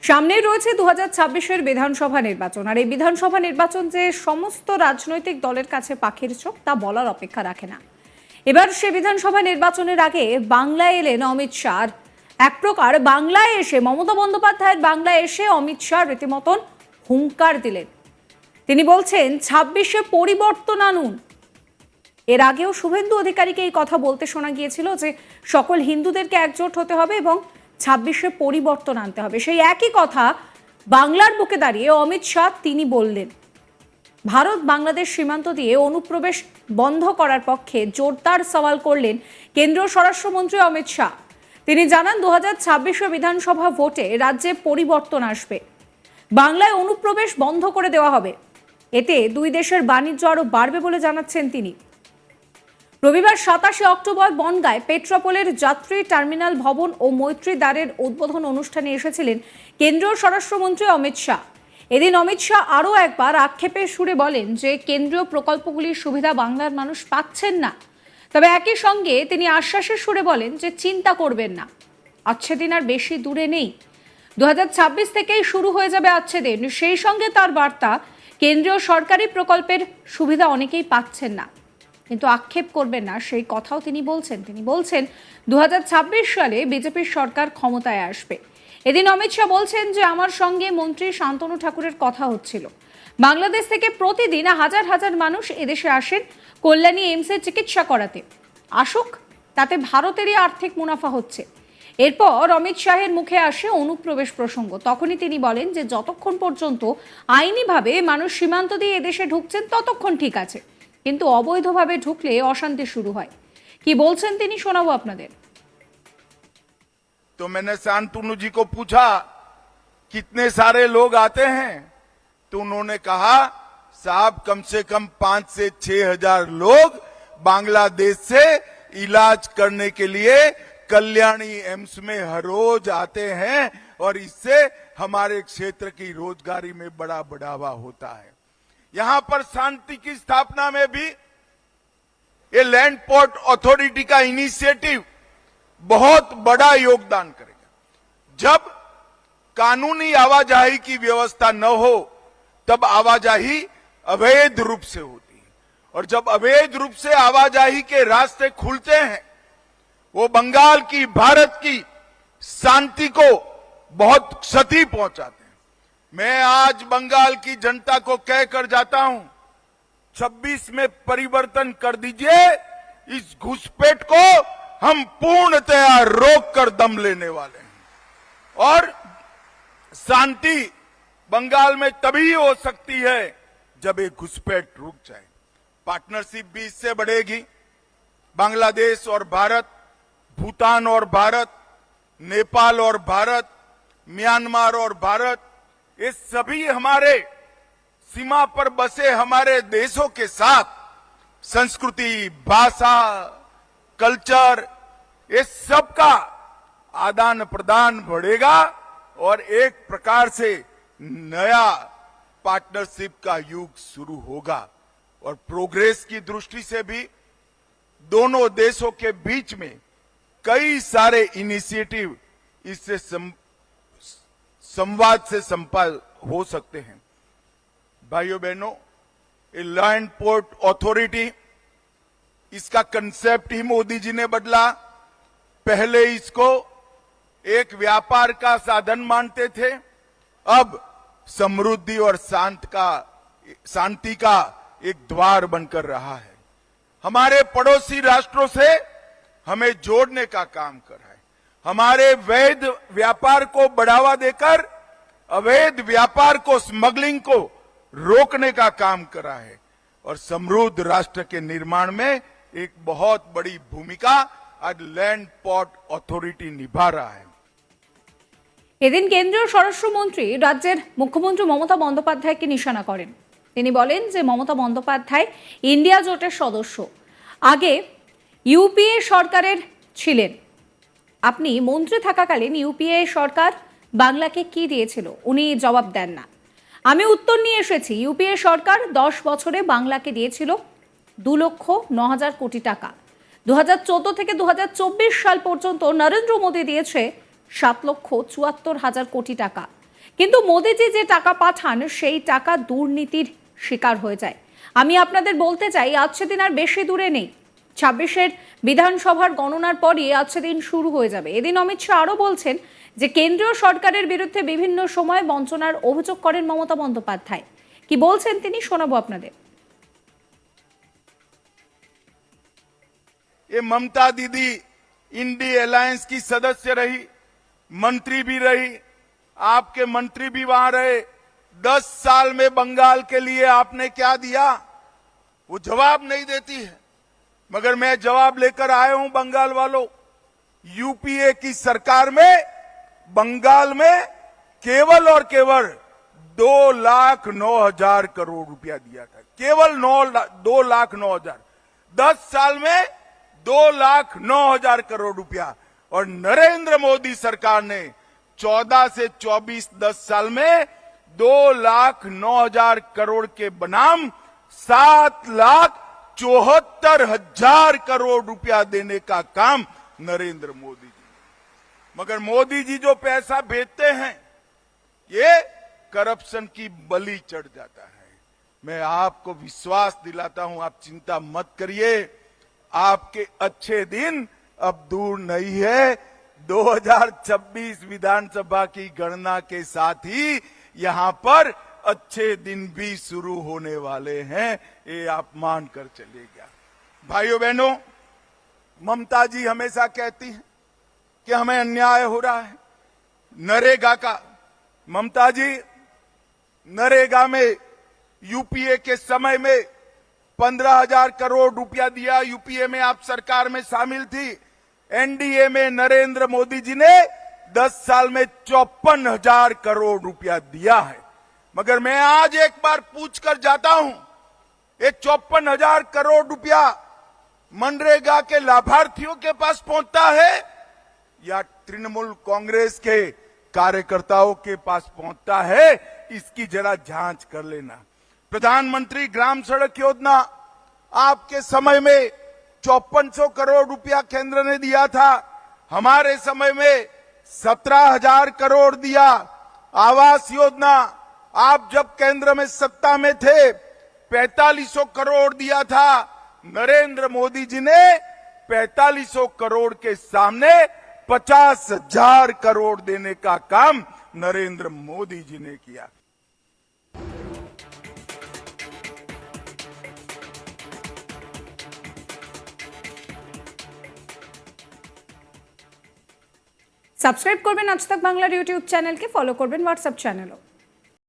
সামনেই রয়েছে 2026-এর বিধানসভা নির্বাচন। আর এই বিধানসভা নির্বাচন যে সমস্ত রাজনৈতিক দলের কাছে পাখির চোখ তা বলার অপেক্ষা রাখে না। এবার সে বিধানসভা নির্বাচনের আগে বাংলায় এলেন অমিত শাহ। এক প্রকার বাংলায় এসে মমতা বন্দ্যোপাধ্যায়ের বাংলায় এসে অমিত শাহ রীতিমতন হুঙ্কার দিলেন। তিনি বলছেন 26-এ পরিবর্তন আনুন। এর আগেও শুভেন্দু অধিকারীকে এই কথা বলতে শোনা গিয়েছিল যে সকল হিন্দুদেরকে একজোট হতে হবে এবং 26-এ পরিবর্তন আনতে হবে। সেই একই কথা বাংলার বুকে দাঁড়িয়ে অমিত শাহ তিনি বললেন। ভারত বাংলাদেশ সীমান্ত দিয়ে অনুপ্রবেশ বন্ধ করার পক্ষে জোরদার সওয়াল করলেন কেন্দ্রীয় স্বরাষ্ট্রমন্ত্রী অমিত শাহ। তিনি জানান 2026 বিধানসভা ভোটে রাজ্যে পরিবর্তন আসবে, বাংলায় অনুপ্রবেশ বন্ধ করে দেওয়া হবে। এতে দুই দেশের বাণিজ্য আরো বাড়বে বলে জানাচ্ছেন তিনি। রবিবার 27 অক্টোবর বনগাঁয় পেট্রাপোলের যাত্রী টার্মিনাল ভবন ও মৈত্রী দ্বারের উদ্বোধন অনুষ্ঠানে এসেছিলেন কেন্দ্রীয় স্বরাষ্ট্রমন্ত্রী অমিত শাহ। এদিন অমিত শাহ আরও একবার আক্ষেপের সুরে বলেন যে কেন্দ্রীয় প্রকল্পগুলির সুবিধা বাংলার মানুষ পাচ্ছেন না। তবে একই সঙ্গে তিনি আশ্বাসের সুরে বলেন যে চিন্তা করবেন না, আচ্ছেদিন আর বেশি দূরে নেই। 2026 থেকেই শুরু হয়ে যাবে আচ্ছেদিন। সেই সঙ্গে তার বার্তা, কেন্দ্রীয় সরকারি প্রকল্পের সুবিধা অনেকেই পাচ্ছেন না, কিন্তু আক্ষেপ করবেন না সেই কথাও তিনি বলছেন। তিনি বলছেন 2026 সালে বিজেপির সরকার ক্ষমতায় আসবে। এদিন অমিত শাহ বলছেন যে আমার সঙ্গে মন্ত্রী শান্তনু ঠাকুরের কথা হচ্ছিল। বাংলাদেশ থেকে প্রতিদিন হাজার হাজার মানুষ এদেশে আসেন কল্যাণী এইমসে চিকিৎসা করাতে। আসুক, তাতে ভারতেরই আর্থিক মুনাফা হচ্ছে। এরপর অমিত শাহের মুখে আসে অনুপ্রবেশ প্রসঙ্গ। তখনই তিনি বলেন যে যতক্ষণ পর্যন্ত আইনিভাবে মানুষ সীমান্ত দিয়ে এদেশে ঢুকছেন ততক্ষণ ঠিক আছে, কিন্তু অবৈধভাবে ঢুকলে অশান্তি শুরু হয়। কি বলছেন তিনি শোনাবো আপনাদের। तो मैंने शांतनु जी को पूछा कितने सारे लोग आते हैं, तो उन्होंने कहा साहब कम से कम 5 से 6 हजार लोग बांग्लादेश से इलाज करने के लिए कल्याणी एम्स में हर रोज आते हैं और इससे हमारे क्षेत्र की रोजगारी में बड़ा बढ़ावा होता है। यहां पर शांति की स्थापना में भी ये लैंड पोर्ट अथॉरिटी का इनिशिएटिव बहुत बड़ा योगदान करेगा। जब कानूनी आवाजाही की व्यवस्था न हो तब आवाजाही अवैध रूप से होती है, और जब अवैध रूप से आवाजाही के रास्ते खुलते हैं वो बंगाल की, भारत की शांति को बहुत क्षति पहुंचाते हैं। मैं आज बंगाल की जनता को कहकर जाता हूं 26 में परिवर्तन कर दीजिए, इस घुसपैठ को हम पूर्णतया रोककर दम लेने वाले हैं। और शांति बंगाल में तभी हो सकती है जब ये घुसपैठ रुक जाए। पार्टनरशिप भी इससे बढ़ेगी। बांग्लादेश और भारत, भूटान और भारत, नेपाल और भारत, म्यांमार और भारत, ये सभी हमारे सीमा पर बसे हमारे देशों के साथ संस्कृति, भाषा, कल्चर, ये सब का आदान प्रदान बढ़ेगा और एक प्रकार से नया पार्टनरशिप का युग शुरू होगा। और प्रोग्रेस की दृष्टि से भी दोनों देशों के बीच में कई सारे इनिशिएटिव इससे संवाद से संपन्न हो सकते हैं। भाइयों बहनों, ये लैंड पोर्ट अथॉरिटी, इसका कंसेप्ट ही मोदी जी ने बदला। पहले इसको एक व्यापार का साधन मानते थे, अब समृद्धि और शांति का एक द्वार बनकर रहा है। हमारे पड़ोसी राष्ट्रों से हमें जोड़ने का काम कर रहा है। हमारे वैध व्यापार को बढ़ावा देकर अवैध व्यापार को, स्मगलिंग को रोकने का काम कर रहा है, और समृद्ध राष्ट्र के निर्माण में एक बहुत बड़ी भूमिका आज लैंड पोर्ट अथॉरिटी निभा रहा है। এদিন কেন্দ্রীয় স্বরাষ্ট্রমন্ত্রী রাজ্যের মুখ্যমন্ত্রী মমতা বন্দ্যোপাধ্যায়কে নিশানা করেন। তিনি বলেন যে মমতা বন্দ্যোপাধ্যায় ইন্ডিয়া জোটের সদস্য, আগে ইউপিএ সরকারের ছিলেন। আপনি মন্ত্রী থাকাকালীন ইউপিএ সরকার বাংলাকে কি দিয়েছিল উনি জবাব দেন না। আমি উত্তর নিয়ে এসেছি। ইউপিএ সরকার 10 বছরে বাংলাকে দিয়েছিল 2,09,000 কোটি টাকা। 2014 থেকে 2024 সাল পর্যন্ত নরেন্দ্র মোদী দিয়েছে 7,74,000 কোটি টাকা। কিন্তু মোদিজি যে টাকা পাঠান সেই টাকা দুর্নীতির শিকার হয়ে যায়। আমি আপনাদের বলতে চাই, আজ সেদিন আর বেশি দূরে নেই। 26-এর বিধানসভার গণনার পরই আজ সেদিন শুরু হয়ে যাবে। এদিন অমিত শাহ আরও বলছেন যে কেন্দ্রীয় সরকারের বিরুদ্ধে বিভিন্ন সময় বঞ্চনার অভিযোগ করেন মমতা বন্দ্যোপাধ্যায়। কি বলছেন তিনি শোনাবো আপনাদের। ये ममता दीदी इंडी अलायंस की सदस्य रही, मंत्री भी रही, आपके मंत्री भी वहां रहे। 10 साल में बंगाल के लिए आपने क्या दिया, वो जवाब नहीं देती है। मगर मैं जवाब लेकर आया हूं बंगाल वालों। यूपीए की सरकार में बंगाल में केवल और केवल 2,09,000 करोड़ रुपया दिया था। केवल 2,09,000। 10 साल में 2,09,000 करोड़ रुपया। और नरेंद्र मोदी सरकार ने 14 से 24 10 साल में 2,09,000 करोड़ के बनाम 7,74,000 करोड़ रुपया देने का काम नरेंद्र मोदी जी। मगर मोदी जी जो पैसा भेजते हैं ये करप्शन की बलि चढ़ जाता है। मैं आपको विश्वास दिलाता हूं, आप चिंता मत करिए, आपके अच्छे दिन अब दूर नहीं है। 2026 विधानसभा की गणना के साथ ही यहां पर अच्छे दिन भी शुरू होने वाले हैं, ये आप मान कर चलिएगा। भाइयों बहनों, ममता जी हमेशा कहती हैं कि हमें अन्याय हो रहा है। नरेगा का, ममता जी नरेगा में यूपीए के समय में 15,000 करोड़ रुपया दिया। यूपीए में आप सरकार में शामिल थी। एनडीए में नरेंद्र मोदी जी ने 10 साल में 54,000 करोड़ रुपया दिया है। मगर मैं आज एक बार पूछ कर जाता हूं, ये 54,000 करोड़ रुपया मनरेगा के लाभार्थियों के पास पहुंचता है या तृणमूल कांग्रेस के कार्यकर्ताओं के पास पहुंचता है? इसकी जरा जांच कर लेना। प्रधानमंत्री ग्राम सड़क योजना आपके समय में 5400 करोड़ रुपया केंद्र ने दिया था। हमारे समय में 17,000 करोड़ दिया। आवास योजना आप जब केंद्र में सत्ता में थे 4500 करोड़ दिया था। नरेंद्र मोदी जी ने 4500 करोड़ के सामने 50,000 करोड़ देने का काम नरेंद्र मोदी जी ने किया। সাবস্ক্রাইব করবেন আজ তাক বাংলার ইউটিউব চ্যানেলকে, ফলো করবেন হোয়াটসঅ্যাপ চ্যানেলও।